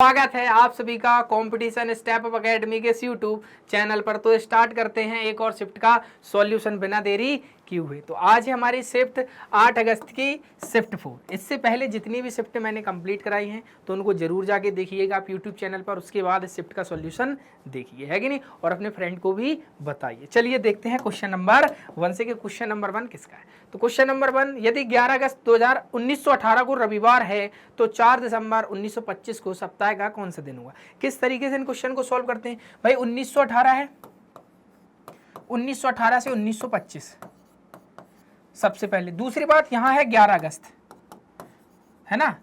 स्वागत है आप सभी का कंपटीशन स्टेप अप एकेडमी के यूट्यूब चैनल पर। तो स्टार्ट करते हैं एक और शिफ्ट का सॉल्यूशन बिना देरी किए हुए। तो आज है हमारी शिफ्ट 8 अगस्त की शिफ्ट 4। इससे पहले जितनी भी शिफ्ट मैंने कंप्लीट कराई हैं तो उनको जरूर जाके देखिएगा आप यूट्यूब चैनल पर। उसके बाद इस शिफ्ट का सॉल्यूशन देखिए, है कि नहीं, और अपने फ्रेंड को भी बताइए। चलिए देखते हैं क्वेश्चन नंबर 1 से कि क्वेश्चन नंबर 1 किसका है। तो क्वेश्चन नंबर 1, यदि 11 अगस्त 1918 को रविवार है तो 4 दिसंबर 1925 को सप्ताह का कौन सा दिन हुआ। किस तरीके से इन क्वेश्चन को सॉल्व करते हैं भाई। 1918 है, 1918 से 1925 सबसे पहले। दूसरी बात यहां है 11 अगस्त, है ना।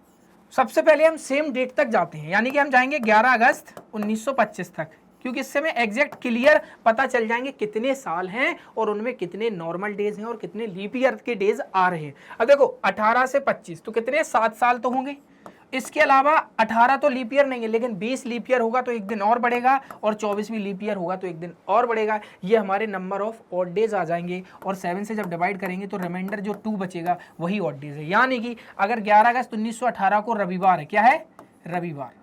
सबसे पहले हम सेम डेट तक जाते हैं, यानी कि हम जाएंगे 11 अगस्त 1925 तक, क्योंकि इससे हमें एग्जैक्ट क्लियर पता चल जाएंगे कितने साल हैं और उनमें कितने नॉर्मल डेज हैं और कितने लीप ईयर के डेज आ रहे हैं। अब देखो 18 से 25 तो कितने 7 साल तो होंगे। इसके अलावा 18 तो लीप ईयर नहीं है, लेकिन 20 लीप ईयर होगा तो एक दिन और बढ़ेगा, और 24 भी लीप ईयर होगा तो एक दिन और बढ़ेगा। ये हमारे नंबर ऑफ ऑड डेज आ जाएंगे, और 7 से जब डिवाइड करेंगे तो रिमाइंडर जो 2 बचेगा वही ऑड डेज है। यानी कि अगर 11 अगस्त 1918 को रविवार है, क्या है, रविवार,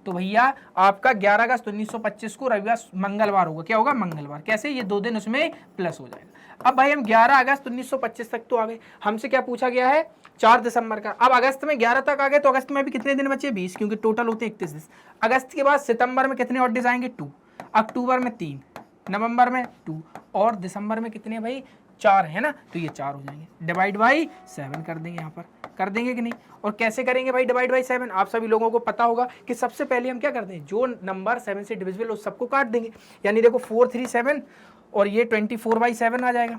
तो भैया आपका 11 अगस्त 1925 को रविवार मंगलवार होगा। क्या होगा, मंगलवार। कैसे, ये 2 दिन उसमें प्लस हो जाएगा। अब भाई हम 11 अगस्त 1925 तक तो आ गए। हमसे क्या पूछा गया है, 4 दिसंबर का। अब अगस्त में 11 तक आ गए तो अगस्त में भी कितने दिन बचे, 20, क्योंकि टोटल होते 31 दिन। अगस्त के बाद सितंबर में कितने ऑड डेज आएंगे, 2, अक्टूबर में 3, नवंबर में 2, और दिसंबर में कितने भाई, 4 है ना, तो ये 4 हो जाएंगे। डिवाइड बाई 7 कर देंगे, यहाँ पर कर देंगे कि नहीं। और कैसे करेंगे भाई डिवाइड बाई 7, आप सभी लोगों को पता होगा कि सबसे पहले हम क्या करते हैं, जो नंबर 7 से डिविजिबल उस सबको काट देंगे। यानी देखो 4 3 7 और ये 24/7 आ जाएगा।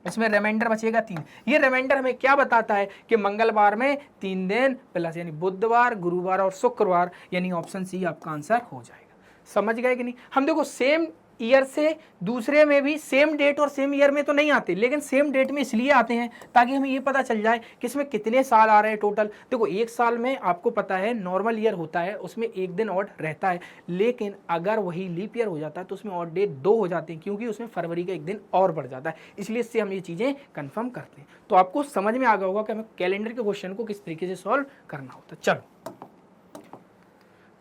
इसमें रिमाइंडर बचेगा 3। ये रिमाइंडर हमें क्या बताता है कि मंगलवार में 3 दिन प्लस, यानी बुधवार, गुरुवार और शुक्रवार, यानी ऑप्शन सी आपका आंसर हो जाएगा। समझ गए कि नहीं। हम देखो सेम ईयर से दूसरे में भी सेम डेट और सेम ईयर में तो नहीं आते, लेकिन सेम डेट में इसलिए आते हैं ताकि हमें ये पता चल जाए कि इसमें कितने साल आ रहे हैं टोटल। देखो एक साल में आपको पता है नॉर्मल ईयर होता है, उसमें एक दिन ऑड रहता है, लेकिन अगर वही लीप ईयर हो जाता है तो उसमें ऑड डेट 2 हो जाते हैं, क्योंकि उसमें फरवरी का एक दिन और बढ़ जाता है। इसलिए इससे हम ये चीज़ें कन्फर्म करते हैं। तो आपको समझ में आ गया होगा कि हमें कैलेंडर के क्वेश्चन को किस तरीके से सॉल्व करना होता है। चलो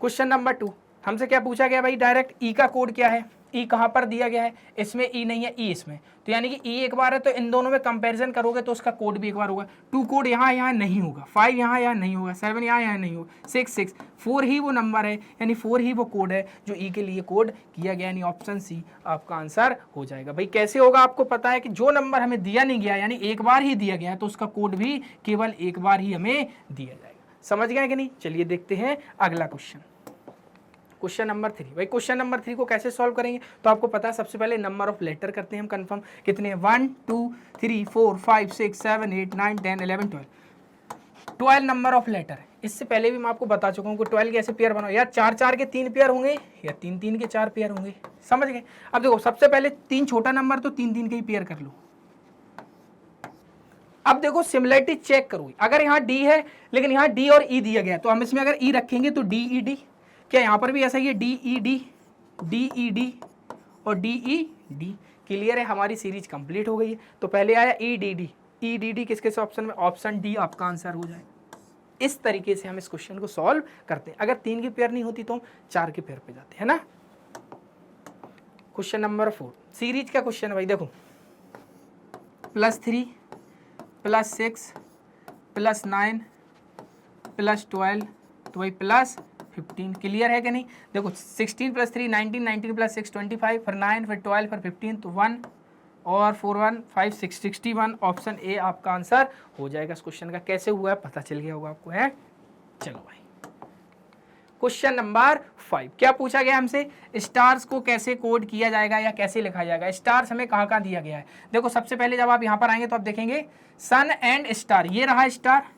क्वेश्चन नंबर 2, हमसे क्या पूछा गया भाई, डायरेक्ट ई का कोड क्या है। ई कहाँ पर दिया गया है, इसमें ई नहीं है, ई इसमें, तो यानी कि ई एक बार है तो इन दोनों में कंपैरिजन करोगे तो उसका कोड भी एक बार होगा। 2 कोड यहाँ नहीं होगा, 5 यहाँ नहीं होगा, 7 यहाँ नहीं होगा, 6 4 ही वो नंबर है, यानी 4 ही वो कोड है जो ई के लिए कोड किया गया, यानी ऑप्शन सी आपका आंसर हो जाएगा। भाई कैसे होगा, आपको पता है कि जो नंबर हमें दिया नहीं गया, यानी एक बार ही दिया गया है, तो उसका कोड भी केवल एक बार ही हमें दिया जाएगा। समझ गए कि नहीं। चलिए देखते हैं अगला क्वेश्चन, क्वेश्चन नंबर 3। भाई क्वेश्चन नंबर 3 को कैसे सॉल्व करेंगे, तो आपको पता है सबसे पहले नंबर ऑफ लेटर करते हैं हम कंफर्म। कितने, 1 2 3 4 5 6 7 8 9 10 11 12 नंबर ऑफ लेटर। इससे पहले भी मैं आपको बता चुका हूँ कि 12 के ऐसे पेयर बनाओ, या 4 4 के 3 पेयर होंगे या 3 3 के 4 पेयर होंगे। समझ गए। अब देखो सबसे पहले 3 छोटा नंबर तो 3 3 के ही पेयर कर लो। अब देखो सिमिलरिटी चेक करो, अगर यहाँ डी है लेकिन यहाँ डी और ई दिया गया, तो हम इसमें अगर ई रखेंगे तो डी ई डी, क्या यहाँ पर भी ऐसा ही है, डी ई डी और डी ई डी। क्लियर है, हमारी सीरीज कंप्लीट हो गई है। तो पहले आया ई डी डी किसके से ऑप्शन में, ऑप्शन डी आपका आंसर हो जाएगा। इस तरीके से हम इस क्वेश्चन को सॉल्व करते हैं। अगर 3 की पेयर नहीं होती तो हम 4 के पेयर पे जाते हैं ना। क्वेश्चन नंबर 4 सीरीज का क्वेश्चन है भाई। देखो +3 +6 +9 +12 तो भाई +15। क्लियर है कि नहीं। देखो 16 + 3 19, 19 + 6 25, फिर 9, फिर 12, फिर 15, तो 1 और 4 1 5 6 61। ऑप्शन ए आपका आंसर हो जाएगा। इस क्वेश्चन का कैसे हुआ है पता चल गया होगा आपको, है। चलो भाई क्वेश्चन नंबर 5 क्या पूछा गया हमसे, स्टार्स को कैसे कोड किया जाएगा या कैसे लिखा जाएगा। स्टार्स हमें कहाँ कहाँ दिया गया है। देखो सबसे पहले जब आप यहाँ पर आएंगे तो आप देखेंगे सन एंड स्टार, ये रहा star.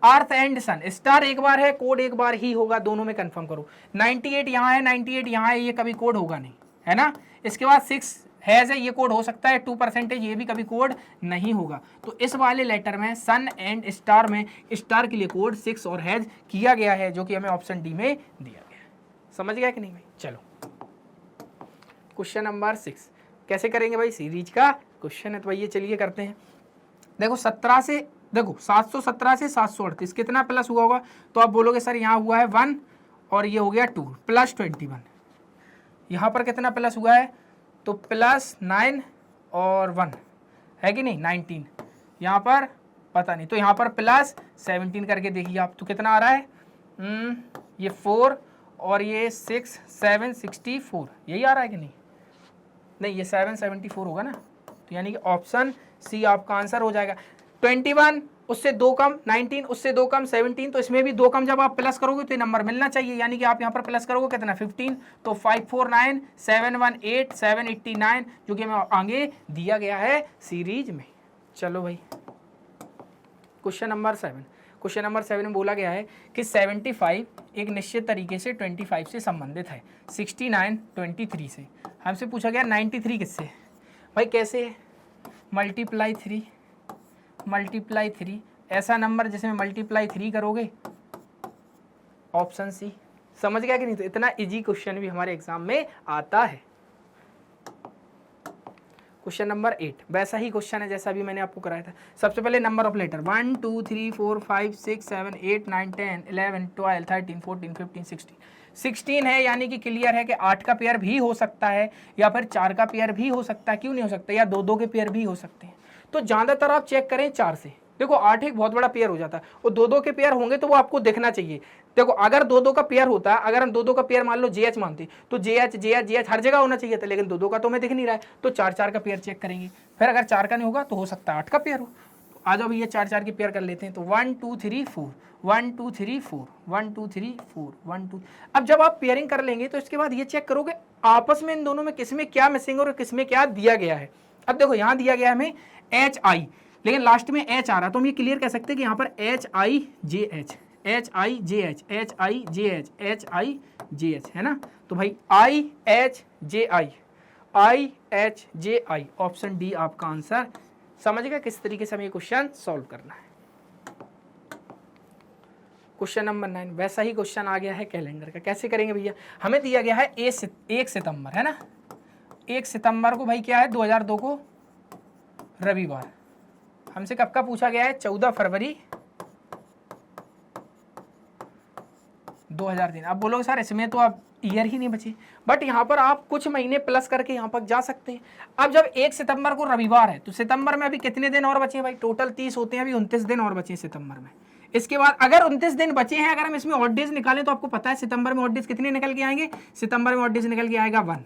Earth and sun, star एक बार है, कोड एक बार ही होगा, दोनों में कंफर्म करो। 98 यहाँ है, 98 यहाँ है, ये कभी कोड होगा नहीं, है ना। इसके बाद 6 हैज है, ये कोड हो सकता है। 2% ये भी कभी कोड नहीं होगा। तो इस वाले लेटर में सन एंड स्टार में स्टार के लिए कोड 6 और हैज किया गया है, जो कि हमें ऑप्शन डी में दिया गया है। समझ गया कि नहीं भाई। चलो क्वेश्चन नंबर 6 कैसे करेंगे भाई, सीरीज का क्वेश्चन है तो भाई ये चलिए करते हैं। देखो 17 से देखो 717 से 738 कितना प्लस हुआ होगा, तो आप बोलोगे सर यहाँ हुआ है 1 और ये हो गया 2 प्लस 21। यहाँ पर कितना प्लस हुआ है, तो प्लस 9 और 1 है कि नहीं 19। यहाँ पर पता नहीं, तो यहाँ पर प्लस 17 करके देखिए आप, तो कितना आ रहा है, ये 4 और ये 6 7 64, यही आ रहा है कि नहीं, नहीं ये 774 होगा ना, तो यानी कि ऑप्शन सी आपका आंसर हो जाएगा। 21 उससे 2 कम, 19 उससे 2 कम 17, तो इसमें भी 2 कम जब आप प्लस करोगे तो ये नंबर मिलना चाहिए, यानी कि आप यहाँ पर प्लस करोगे कितना 15, तो 549 718 789 जो कि हमें आगे दिया गया है सीरीज में। चलो भाई क्वेश्चन नंबर 7, क्वेश्चन नंबर 7 में बोला गया है कि 75 एक निश्चित तरीके से 25 से संबंधित है, 69 23 से। हमसे पूछा गया 93 किससे, भाई कैसे है, मल्टीप्लाई 3 ऐसा नंबर जिसमें मल्टीप्लाई 3 करोगे, ऑप्शन सी। समझ गया कि नहीं, तो इतना इजी क्वेश्चन भी हमारे एग्जाम में आता है। क्वेश्चन नंबर 8 वैसा ही क्वेश्चन है जैसा भी मैंने आपको कराया था। सबसे पहले नंबर ऑफ लेटर 1 2 3 4 5 6 7 8 9 10 11 12 13 14 15 16 है, यानी कि क्लियर है कि 8 का पेयर भी हो सकता है या फिर 4 का पेयर भी हो सकता है, क्यों नहीं हो सकता, या 2 के पेयर भी हो सकते हैं। तो ज़्यादातर आप चेक करें 4 से। देखो 8 एक बहुत बड़ा पेयर हो जाता है, और 2 के पेयर होंगे तो वो आपको देखना चाहिए। देखो अगर 2 का पेयर होता है, अगर हम 2 का पेयर मान लो JH मानते, तो JH हर जगह होना चाहिए था, लेकिन 2 का तो हमें दिख नहीं रहा है, तो 4 का पेयर चेक करेंगे। फिर अगर 4 का नहीं होगा तो हो सकता है 8 का पेयर हो। आ जाओ भैया 4 के पेयर कर लेते हैं, तो 1 2 3 4 1 2 3 4 1 2 3 4 1 2। अब जब आप पेयरिंग कर लेंगे तो इसके बाद ये चेक करोगे आपस में इन दोनों में किसमें क्या मिसिंग और किसमें क्या दिया गया है। अब देखो यहाँ दिया गया है हमें HI, लेकिन लास्ट में H आ रहा, तो हम ये क्लियर कह सकते हैं कि यहाँ पर HIJH है ना। तो भाई IHJI ऑप्शन डी आपका आंसर। समझ गए किस तरीके से हमें ये क्वेश्चन सॉल्व करना है। क्वेश्चन नंबर 9 वैसा ही क्वेश्चन आ गया है कैलेंडर का। कैसे करेंगे भैया, हमें दिया गया है 1 सितंबर है ना, 1 सितंबर को भाई क्या है 2002 को रविवार। हमसे कब का पूछा गया है 14 फरवरी 2003। अब बोलोगे सर इसमें तो अब ईयर ही नहीं बची, बट यहाँ पर आप कुछ महीने प्लस करके यहाँ पर जा सकते हैं। अब जब 1 सितंबर को रविवार है तो सितंबर में अभी कितने दिन और बचे हैं भाई, टोटल 30 होते हैं, अभी 29 दिन और बचे हैं सितंबर में। इसके बाद अगर 29 दिन बचे हैं, अगर हम इसमें ऑड डेज निकालें तो आपको पता है सितंबर में ऑड डेज कितने निकल के आएंगे, सितंबर में ऑड डेज निकल के आएगा 1।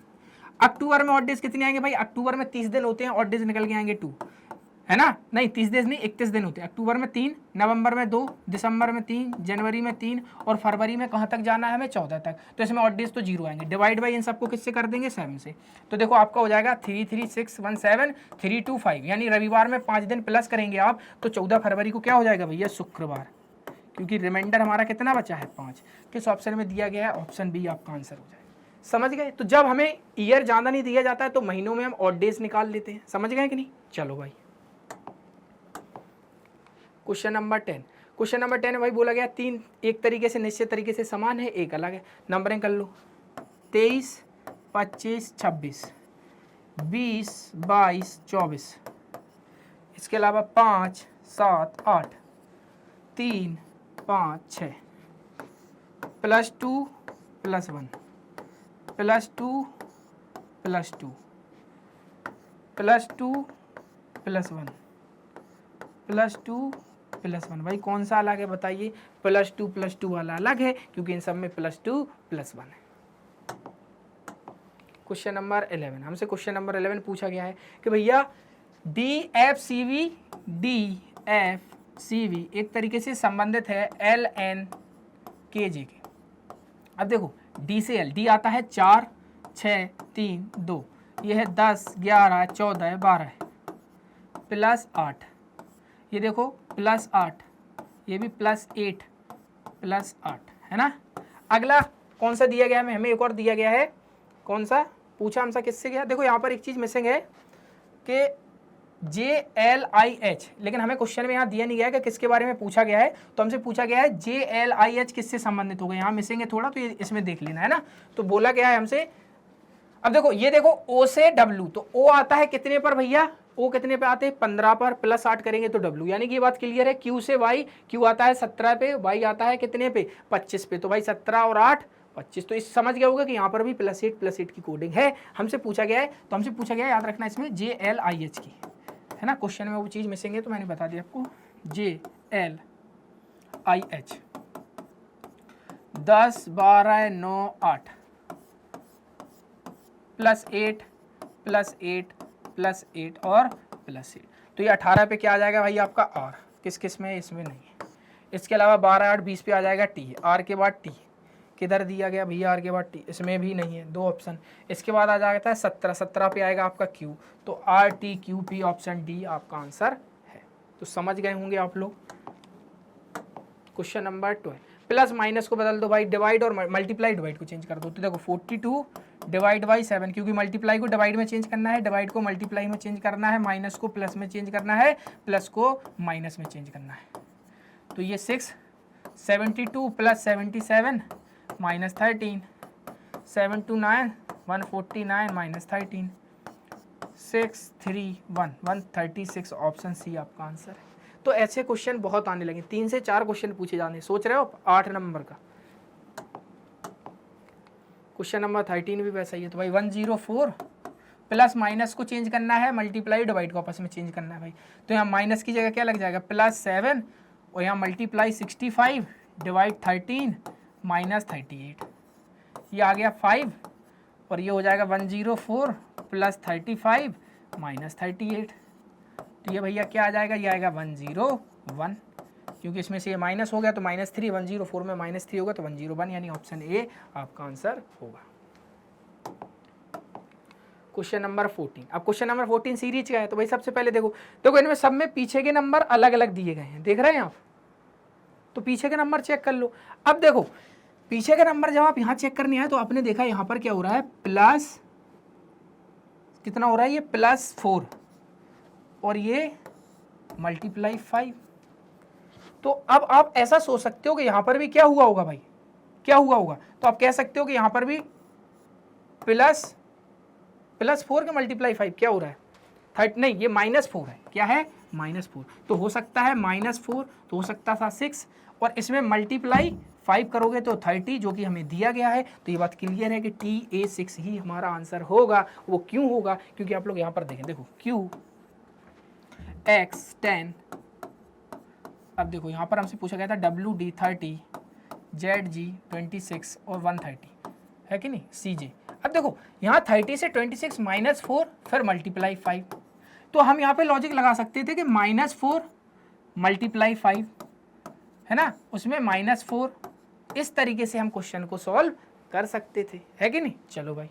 अक्टूबर में ऑड डेज कितने आएंगे भाई, अक्टूबर में 30 दिन होते हैं, ऑड डेज निकल के आएंगे 2 है ना, नहीं 30 दिन नहीं 31 दिन होते हैं। अक्टूबर में 3, नवंबर में 2, दिसंबर में 3, जनवरी में 3 और फरवरी में कहाँ तक जाना है हमें 14 तक। तो इसमें ऑड डेज तो 0 आएंगे, डिवाइड बाई इन सबको किससे कर देंगे 7 से। तो देखो आपका हो जाएगा 33617 325, यानी रविवार में 5 दिन प्लस करेंगे आप तो 14 फरवरी को क्या हो जाएगा भैया शुक्रवार, क्योंकि रिमाइंडर हमारा कितना बचा है 5। किस ऑप्शन में दिया गया है, ऑप्शन बी आपका आंसर हो जाएगा। समझ गए। तो जब हमें ईयर ज़्यादा नहीं दिया जाता है तो महीनों में हम ऑड डेज निकाल लेते हैं। समझ गए कि नहीं। चलो भाई क्वेश्चन नंबर 10, क्वेश्चन नंबर 10 भाई बोला गया 3 एक तरीके से निश्चित तरीके से समान है, एक अलग है। नंबरिंग कर लो 23 25 26 20 22 24, इसके अलावा 5 7 8 3 5 6 +2 +1 +2 +2 +2 +1 +2 +1। भाई कौन सा अलग है बताइए, +2 +2 वाला अलग है क्योंकि इन सब में +2 +1 है। क्वेश्चन नंबर 11, हमसे क्वेश्चन नंबर 11 पूछा गया है कि भैया DFCV एक तरीके से संबंधित है LNKJ के। अब देखो D से L, D आता है 4 6 3 2, ये है 10 11 14 12 +8, ये देखो +8, ये भी +8 +8 है ना। अगला कौन सा दिया गया है हमें, एक और दिया गया है, कौन सा पूछा हमसे किससे गया। देखो यहाँ पर एक चीज़ मिसिंग है कि JLIH, लेकिन हमें क्वेश्चन में यहाँ दिया नहीं गया है कि किसके बारे में पूछा गया है। तो हमसे पूछा गया है JLIH किससे संबंधित होगा, यहाँ मिसिंग है थोड़ा, तो ये इसमें देख लेना है ना। तो बोला गया है हमसे, अब देखो ये देखो O से W, तो O आता है कितने पर भैया, ओ कितने पे आते हैं 15 पर, प्लस 8 करेंगे तो डब्ल्यू, यानी कि ये बात क्लियर है। क्यू से वाई, क्यू आता है 17 पे, वाई आता है कितने पे 25 पे, तो भाई 17 और 8 25। तो इस समझ गया होगा कि यहाँ पर भी +8 की कोडिंग है। हमसे पूछा गया है, तो हमसे पूछा गया है, याद रखना इसमें JLIH की, है ना। क्वेश्चन में वो चीज़ मिसिंग है तो मैंने बता दिया आपको, JLIH 10 12 9 8 +8 +8 +8 और +8। तो ये 18 पे क्या आ जाएगा भाई आपका R, किस किस में, इसमें नहीं है। इसके अलावा 12 8 20 पे आ जाएगा T, R के बाद T किधर दिया गया भैया, R के बाद T, इसमें भी नहीं है, 2 ऑप्शन। इसके बाद आ जाता है 17 पे आएगा आपका Q, तो RTQP ऑप्शन D आपका आंसर है। तो समझ गए होंगे आप लोग। क्वेश्चन नंबर 12, प्लस माइनस को बदल दो भाई, डिवाइड और मल्टीप्लाई, डिवाइड को चेंज कर दो। तो देखो 42 डिवाइड बाई 7, क्योंकि मल्टीप्लाई को डिवाइड में चेंज करना है, डिवाइड को मल्टीप्लाई में चेंज करना है, माइनस को प्लस में चेंज करना है, प्लस को माइनस में चेंज करना है। तो ये 6 72 + 77 -13 7 2 9 149 -13 6 3 1 136 ऑप्शन सी आपका आंसर है। तो ऐसे क्वेश्चन बहुत आने लगे, 3 से 4 क्वेश्चन पूछे जाने, सोच रहे हो 8 नंबर का। क्वेश्चन नंबर 13 भी वैसा ही है। तो भाई 104 प्लस माइनस को चेंज करना है, मल्टीप्लाई डिवाइड को आपस में चेंज करना है भाई। तो यहाँ माइनस की जगह क्या लग जाएगा +7, और यहाँ मल्टीप्लाई 65 डिवाइड 13 -38, ये आ गया 5, और ये हो जाएगा 104 + 35 -38। तो ये भैया क्या आ जाएगा, ये आएगा 101, क्योंकि इसमें से ये माइनस हो गया तो -3, 104 में -3 होगा तो 101, यानी ऑप्शन ए आपका आंसर होगा। क्वेश्चन नंबर 14, अब क्वेश्चन नंबर 14 सीरीज का है। तो भाई सबसे पहले देखो इनमें सब में पीछे के नंबर अलग अलग दिए गए हैं, देख रहे हैं आप, तो पीछे के नंबर चेक कर लो। अब देखो पीछे के नंबर जब आप यहाँ चेक करने आए तो आपने देखा यहाँ पर क्या हो रहा है, प्लस कितना हो रहा है, ये +4 और ये मल्टीप्लाई 5। तो अब आप ऐसा सोच सकते हो कि यहाँ पर भी क्या हुआ होगा भाई, क्या हुआ होगा, तो आप कह सकते हो कि यहाँ पर भी +4 के मल्टीप्लाई 5 क्या हो रहा है 30, नहीं ये -4 है, क्या है -4। तो हो सकता है -4, तो हो सकता था 6, और इसमें मल्टीप्लाई 5 करोगे तो 30, जो कि हमें दिया गया है। तो ये बात क्लियर है कि TA6 ही हमारा आंसर होगा। वो क्यों होगा, क्योंकि आप लोग यहाँ पर देखें, देखो QX 10, अब देखो यहाँ पर हमसे पूछा गया था WD 30, ZG 26 और 130, है कि नहीं CJ। अब देखो यहाँ 30 से 26 -4 फिर मल्टीप्लाई 5, तो हम यहाँ पे लॉजिक लगा सकते थे कि -4 मल्टीप्लाई 5, है ना, उसमें -4, इस तरीके से हम क्वेश्चन को सॉल्व कर सकते थे, है कि नहीं। चलो भाई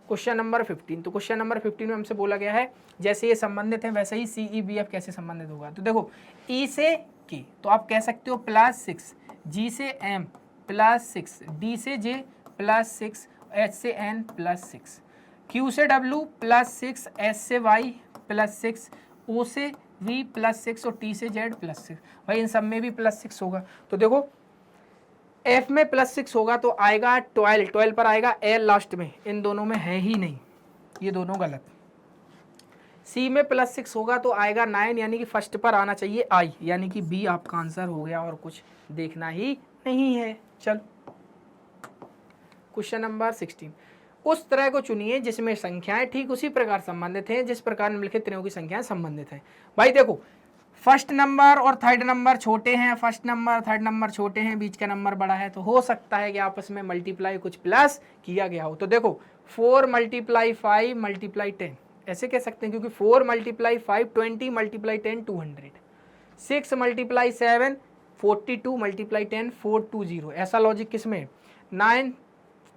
क्वेश्चन नंबर 15, तो क्वेश्चन नंबर 15 में हमसे बोला गया है जैसे ये संबंधित है वैसे ही CEBF कैसे संबंधित होगा। तो देखो E से K, तो आप कह सकते हो +6, G से M +6, D से J +6, H से N +6, Q से W +6, S से Y +6, O से V +6 और T से Z +6। भाई इन सब में भी +6 होगा। तो देखो F में +6 होगा तो आएगा 12 पर आएगा L लास्ट में, इन दोनों में है ही नहीं, ये दोनों गलत। C में +6 होगा तो आएगा 9, यानी कि फर्स्ट पर आना चाहिए I, यानी कि B आपका आंसर हो गया, और कुछ देखना ही नहीं है। चल क्वेश्चन नंबर 16, उस तरह को चुनिए जिसमें संख्याएं ठीक उसी प्रकार संबंधित हैं जिस प्रकार निम्नलिखित त्रिकोणों की संख्याएं संबंधित हैं। भाई देखो फर्स्ट नंबर और थर्ड नंबर छोटे हैं, फर्स्ट नंबर थर्ड नंबर छोटे हैं, बीच का नंबर बड़ा है, तो हो सकता है कि आपस में मल्टीप्लाई कुछ प्लस किया गया हो। तो देखो 4 × 5 × 10 ऐसे कह सकते हैं, क्योंकि 4 × 5 20 × 10 200, 6 × 7 42 × 10 420, ऐसा लॉजिक किस में, 9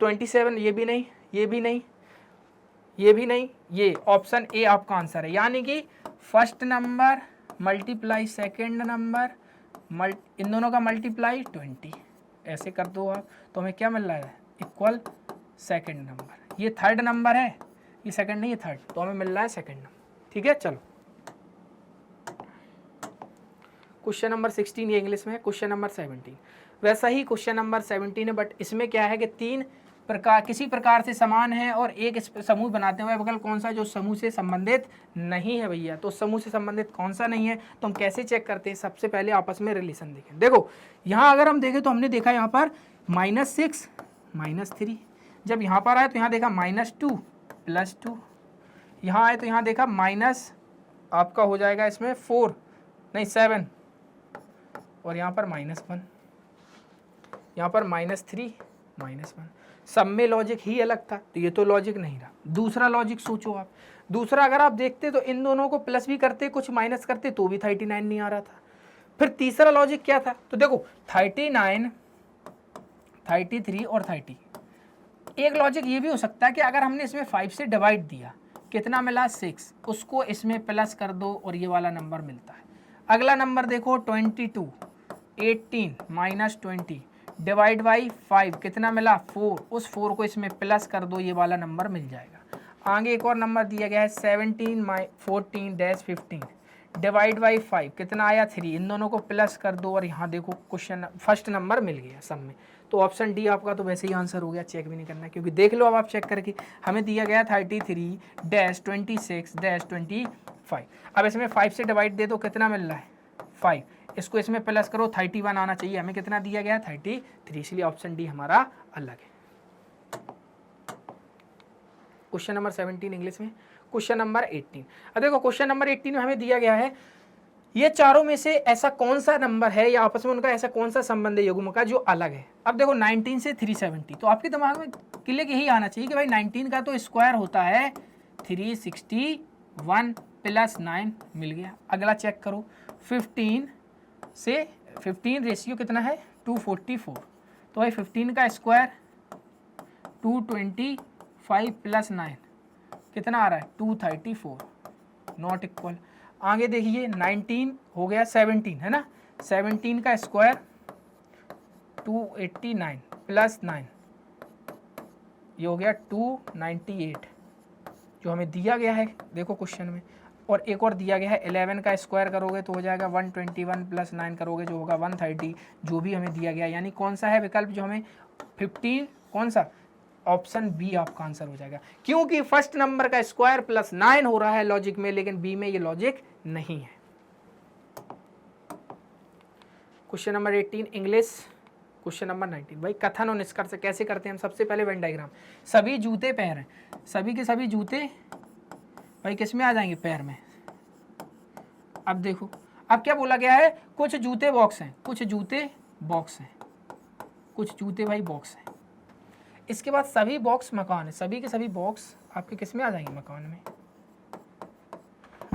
27, ये भी नहीं, ये भी नहीं, ये भी नहीं, ये ऑप्शन ए आपका आंसर है। यानी कि first number multiply second number in दोनों का मल्टीप्लाई 20, ऐसे कर दो आप, तो हमें क्या मिल रहा है, इक्वल सेकेंड नंबर। ये थर्ड नंबर है, ये सेकंड नहीं, ये थर्ड, तो हमें मिल रहा है सेकंड नंबर। ठीक है, चलो क्वेश्चन नंबर 16 ये इंग्लिश में है। क्वेश्चन नंबर 17 वैसा ही क्वेश्चन नंबर 17 है, बट इसमें क्या है कि 3 प्रकार किसी प्रकार से समान है और एक समूह बनाते हुए विकल्प कौन सा जो समूह से संबंधित नहीं है भैया। तो समूह से संबंधित कौन सा नहीं है, तो हम कैसे चेक करते हैं, सबसे पहले आपस में रिलेशन देखें। देखो यहाँ अगर हम देखें तो हमने देखा यहाँ पर -6 -3, जब यहाँ पर आए तो यहाँ देखा -2 +2, यहाँ आए तो यहाँ देखा माइनस आपका हो जाएगा इसमें 4 नहीं 7 और यहाँ पर -1, यहाँ पर -3 -1। सब में लॉजिक ही अलग था, तो ये तो लॉजिक नहीं रहा। दूसरा लॉजिक सोचो आप, दूसरा अगर आप देखते तो इन दोनों को प्लस भी करते कुछ माइनस करते तो भी 39 नहीं आ रहा था। फिर तीसरा लॉजिक क्या था, तो देखो 39 33 और 30। एक लॉजिक ये भी हो सकता है कि अगर हमने इसमें 5 से डिवाइड दिया, कितना मिला 6, उसको इसमें प्लस कर दो और ये वाला नंबर मिलता है। अगला नंबर देखो 22 18 -20 डिवाइड बाई 5 कितना मिला 4, उस 4 को इसमें प्लस कर दो, ये वाला नंबर मिल जाएगा। आगे एक और नंबर दिया गया है 17 14 -15 डिवाइड बाई 5 कितना आया 3, इन दोनों को प्लस कर दो और यहाँ देखो क्वेश्चन फर्स्ट नंबर मिल गया सब में। तो ऑप्शन डी आपका तो वैसे ही आंसर हो गया, चेक भी नहीं करना है, क्योंकि देख लो अब आप चेक करके हमें दिया गया 33 -26 -25। अब इसमें 5 से डिवाइड दे दो, कितना मिल रहा है 5, इसको इसमें प्लस करो 31 आना चाहिए, हमें कितना दिया गया 33, इसलिए ऑप्शन डी हमारा अलग है। क्वेश्चन नंबर 17 इंग्लिश में। क्वेश्चन नंबर 18, अब देखो क्वेश्चन नंबर 18 में हमें दिया गया है ये चारों में से ऐसा कौन सा नंबर है या आपस में उनका ऐसा कौन सा संबंध है युग्म का जो अलग है। अब देखो 19 से 370, तो आपके दिमाग में क्लियर यही आना चाहिए कि भाई 19 का तो स्क्वायर होता है 361 + 9 मिल गया। अगला चेक करो 15 से 15 रेशियो कितना है 244, तो भाई 15 का स्क्वायर 225 + 9 कितना आ रहा है 234, नॉट इक्वल। आगे देखिए 19 हो गया 17 है ना, 17 का स्क्वायर 289 + 9 ये हो गया 298 जो हमें दिया गया है देखो क्वेश्चन में। और एक और दिया गया है 11 का स्क्वायर करोगे तो हो जाएगा 121 + 9 करोगे जो होगा 130, जो भी हमें दिया गया। यानी कौन सा है विकल्प जो हमें 15 कौन सा, ऑप्शन बी आपका आंसर हो जाएगा, क्योंकि फर्स्ट नंबर का स्क्वायर +9 हो रहा है लॉजिक में, लेकिन बी में ये लॉजिक नहीं है। Question number 18 English. Question number 19, भाई कथन और निष्कर्ष कैसे करते हैं हम। सबसे पहले वेन डायग्राम, सभी जूते पैर हैं, सभी के सभी जूते भाई किस में आ जाएंगे पैर में। अब देखो अब क्या बोला गया है, कुछ जूते बॉक्स हैं, कुछ जूते बॉक्स हैं, कुछ जूते भाई बॉक्स हैं। इसके बाद सभी बॉक्स मकान है, सभी के सभी बॉक्स आपके किस में आ जाएंगे मकान में।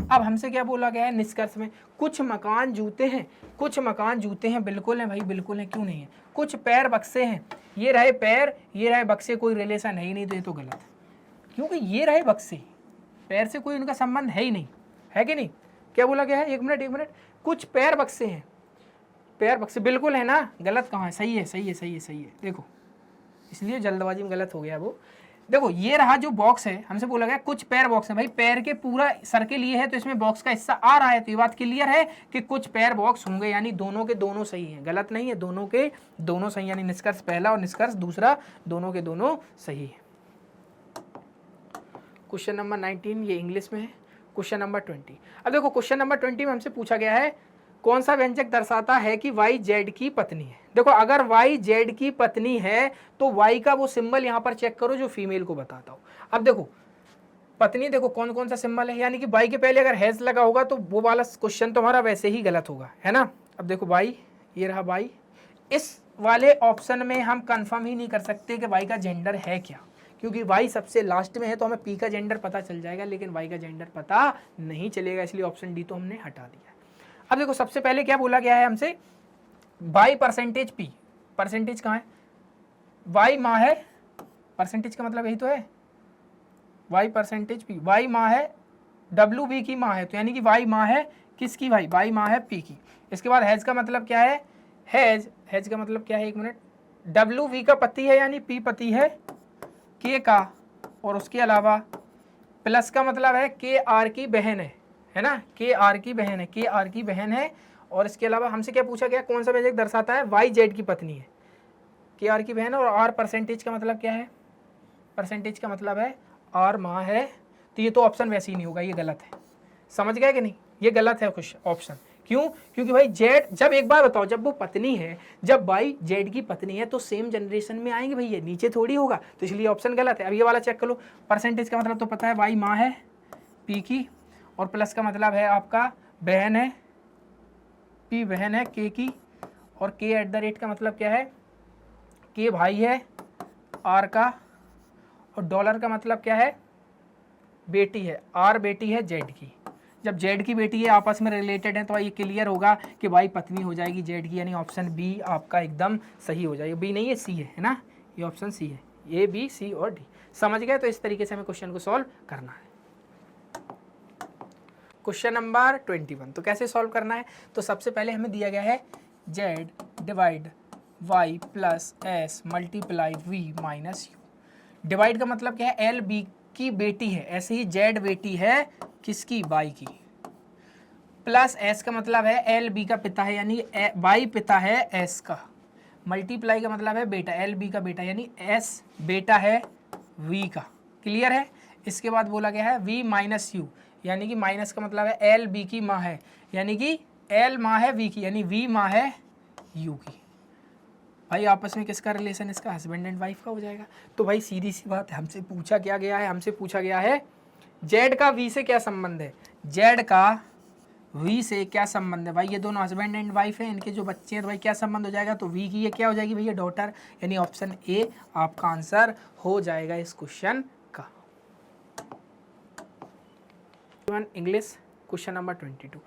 अब हमसे क्या बोला गया है निष्कर्ष में, कुछ मकान जूते हैं, कुछ मकान जूते हैं, बिल्कुल है भाई बिल्कुल है, क्यों नहीं है। कुछ पैर बक्से हैं, ये रहे पैर ये रहे बक्से, कोई रिलेशन है ही नहीं, तो ये तो गलत, क्योंकि ये रहे बक्से पैर से कोई उनका संबंध है ही नहीं, है कि नहीं। क्या बोला गया है, एक मिनट, कुछ पैर बक्से हैं, पैर बक्से बिल्कुल है ना, गलत कहाँ है, सही है सही है सही है सही है। देखो इसलिए जल्दबाजी में गलत हो गया वो। देखो ये रहा जो बॉक्स है, हमसे बोला गया कुछ पैर बॉक्स है, भाई पैर के पूरा सर्किल ये है तो इसमें बॉक्स का हिस्सा आ रहा है, तो ये बात क्लियर है कि कुछ पैर बॉक्स होंगे, यानी दोनों के दोनों सही हैं, गलत नहीं है, दोनों के दोनों सही, यानी निष्कर्ष पहला और निष्कर्ष दूसरा दोनों के दोनों सही है। क्वेश्चन नंबर 19 ये इंग्लिश में है। क्वेश्चन नंबर 20, अब देखो क्वेश्चन नंबर 20 में हमसे पूछा गया है कौन सा व्यंजक दर्शाता है कि वाई जेड की पत्नी है। देखो अगर वाई जेड की पत्नी है तो वाई का वो सिंबल यहाँ पर चेक करो जो फीमेल को बताता हो। अब देखो पत्नी, देखो कौन कौन सा सिंबल है, यानी कि वाई के पहले अगर हैज लगा होगा तो वो वाला क्वेश्चन तुम्हारा वैसे ही गलत होगा, है ना। अब देखो वाई, ये रहा वाई, इस वाले ऑप्शन में हम कंफर्म ही नहीं कर सकते कि वाई का जेंडर है क्या, क्योंकि वाई सबसे लास्ट में है तो हमें पी का जेंडर पता चल जाएगा, लेकिन वाई का जेंडर पता नहीं चलेगा, इसलिए ऑप्शन डी तो हमने हटा दिया। अब देखो सबसे पहले क्या बोला गया है हमसे, वाई परसेंटेज पी, परसेंटेज कहाँ है, वाई माँ है, परसेंटेज का मतलब यही तो है, वाई परसेंटेज पी, वाई माँ है डब्ल्यू बी की माँ है, तो यानी कि वाई माँ है किसकी भाई, वाई माँ है पी की। इसके बाद हैज का मतलब क्या है, हैज का मतलब क्या है, एक मिनट, डब्ल्यू वी का पति है यानी पी पति है के का, और उसके अलावा प्लस का मतलब है के आर की बहन है ना, के आर की बहन है, के आर की बहन है। और इसके अलावा हमसे क्या पूछा गया, कौन सा व्यंजक दर्शाता है वाई जेड की पत्नी है, के आर की बहन है, और आर परसेंटेज का मतलब क्या है, परसेंटेज का मतलब है आर माह है, तो ये तो ऑप्शन वैसे ही नहीं होगा, ये गलत है। समझ गए कि नहीं, ये गलत है कुछ ऑप्शन। क्यों? क्योंकि भाई जेड, जब एक बार बताओ, जब वो पत्नी है, जब बाई जेड की पत्नी है तो सेम जनरेशन में आएंगे भैया, नीचे थोड़ी होगा, तो इसलिए ऑप्शन गलत है। अब ये वाला चेक कर लो, परसेंटेज का मतलब तो पता है वाई माँ है पी की, और प्लस का मतलब है आपका बहन है, पी बहन है के की, और के एट द रेट का मतलब क्या है, के भाई है आर का, और डॉलर का मतलब क्या है, बेटी है, आर बेटी है जेड की। जब जेड की बेटी है आपस में रिलेटेड है तो ये क्लियर होगा कि भाई पत्नी हो जाएगी जेड की, यानी ऑप्शन बी आपका एकदम सही हो जाएगा। बी नहीं है सी है ना, ये ऑप्शन सी है, ए बी सी और डी। समझ गए? तो इस तरीके से हमें क्वेश्चन को सॉल्व करना है। क्वेश्चन नंबर 21, तो कैसे सॉल्व करना है? तो सबसे पहले हमें दिया गया है Z divide Y plus S multiply V minus U. Divide का मतलब क्या है, एल बी की बेटी है, ऐसे ही जेड बेटी है किसकी, बाई की, प्लस एस का मतलब है एल बी का पिता है, यानी बाई पिता है एस का, मल्टीप्लाई का मतलब है बेटा, एल बी का बेटा, यानी एस बेटा है वी का। क्लियर है? इसके बाद बोला गया है वी माइनस यू, यानी कि माइनस का मतलब है एल बी की माँ है, यानी कि एल माँ है वी की, यानी वी माँ है यू की। भाई आपस में किसका रिलेशन, इसका हस्बैंड एंड वाइफ का हो जाएगा। तो भाई सीधी सी बात है, हमसे पूछा क्या गया है, हमसे पूछा गया है जेड का वी से क्या संबंध है, जेड का वी से क्या संबंध है। भाई ये दोनों हस्बैंड एंड वाइफ है, इनके जो बच्चे हैं, तो भाई क्या संबंध हो जाएगा, तो वी की ये क्या हो जाएगी भैया, डॉटर, यानी ऑप्शन ए आपका आंसर हो जाएगा इस क्वेश्चन का। इंग्लिश क्वेश्चन नंबर 22,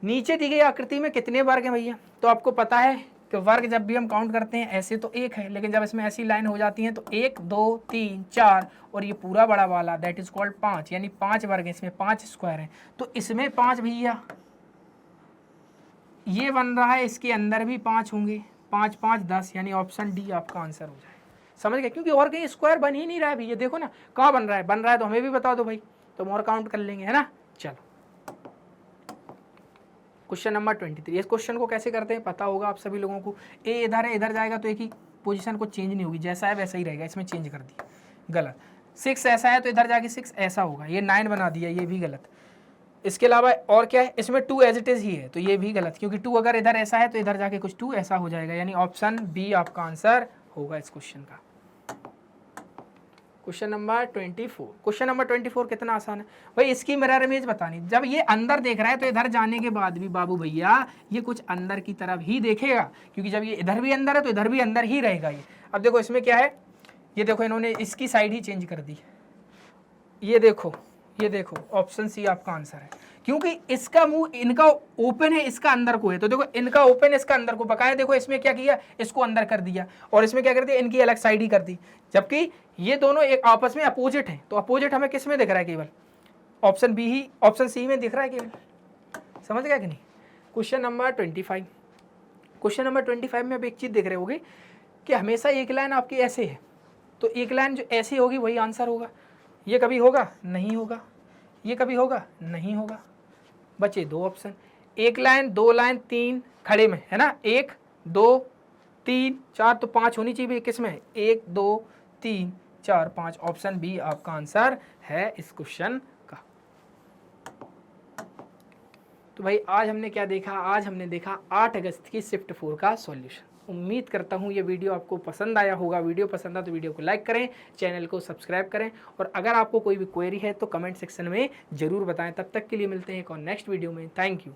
नीचे दी गई आकृति में कितने वर्ग हैं भैया? तो आपको पता है कि वर्ग जब भी हम काउंट करते हैं ऐसे तो एक है, लेकिन जब इसमें ऐसी लाइन हो जाती है तो 1 2 3 4 और ये पूरा बड़ा वाला दैट इज कॉल्ड 5, यानी 5 वर्ग है, इसमें 5 स्क्वायर हैं, तो इसमें 5 भैया ये बन रहा है, इसके अंदर भी 5 होंगे, 5 5 10, यानी ऑप्शन डी आपका आंसर हो जाएगा। समझ गए? क्योंकि और कहीं स्क्वायर बन ही नहीं रहा है भैया, देखो ना कहाँ बन रहा है, बन रहा है तो हमें भी बता दो भाई, तो हम और काउंट कर लेंगे, है ना। चलो क्वेश्चन नंबर 23, इस क्वेश्चन को कैसे करते हैं पता होगा आप सभी लोगों को। ए इधर है, इधर जाएगा तो एक ही पोजीशन को चेंज नहीं होगी, जैसा है वैसा ही रहेगा, इसमें चेंज कर दिया, गलत। 6 ऐसा है तो इधर जाके 6 ऐसा होगा, ये 9 बना दिया, ये भी गलत। इसके अलावा और क्या है, इसमें 2 एज इट इज ही है, तो ये भी गलत, क्योंकि 2 अगर इधर ऐसा है तो इधर जाके कुछ 2 ऐसा हो जाएगा, यानी ऑप्शन बी आपका आंसर होगा इस क्वेश्चन का। क्वेश्चन नंबर 24, क्वेश्चन नंबर 24 कितना आसान है भाई, इसकी मिरर इमेज बतानी। जब ये अंदर देख रहा है तो इधर जाने के बाद भी बाबू भैया ये कुछ अंदर की तरफ ही देखेगा, क्योंकि जब ये इधर भी अंदर है तो इधर भी अंदर ही रहेगा ये। अब देखो इसमें क्या है, ये देखो इन्होंने इसकी साइड ही चेंज कर दी, ये देखो ऑप्शन सी आपका आंसर है, क्योंकि इसका मुंह इनका ओपन है, इसका अंदर को है, तो देखो इनका ओपन इसका अंदर को पका है, देखो इसमें क्या किया, इसको अंदर कर दिया, और इसमें क्या कर दिया, इनकी अलग साइड ही कर दी, जबकि ये दोनों एक आपस में अपोजिट है, तो अपोजिट हमें किस में दिख रहा है, केवल ऑप्शन बी ही, ऑप्शन सी में दिख रहा है केवल। समझ गया कि नहीं। क्वेश्चन नंबर 25, क्वेश्चन नंबर 25 में अब एक चीज देख रहे होगे कि हमेशा एक लाइन आपकी ऐसे है, तो एक लाइन जो ऐसी होगी वही आंसर होगा, ये कभी होगा नहीं होगा, ये कभी होगा नहीं होगा, बचे 2 ऑप्शन, एक लाइन 2 लाइन 3 खड़े में, है ना, 1 2 3 4, तो 5 होनी चाहिए, किस में 1 2 3 4 5, ऑप्शन बी आपका आंसर है इस क्वेश्चन का। तो भाई आज हमने क्या देखा, आज हमने देखा 8 अगस्त की शिफ्ट 4 का सॉल्यूशन। उम्मीद करता हूँ ये वीडियो आपको पसंद आया होगा। वीडियो पसंद आया तो वीडियो को लाइक करें, चैनल को सब्सक्राइब करें, और अगर आपको कोई भी क्वेरी है तो कमेंट सेक्शन में ज़रूर बताएं। तब तक के लिए मिलते हैं एक और नेक्स्ट वीडियो में। Thank you.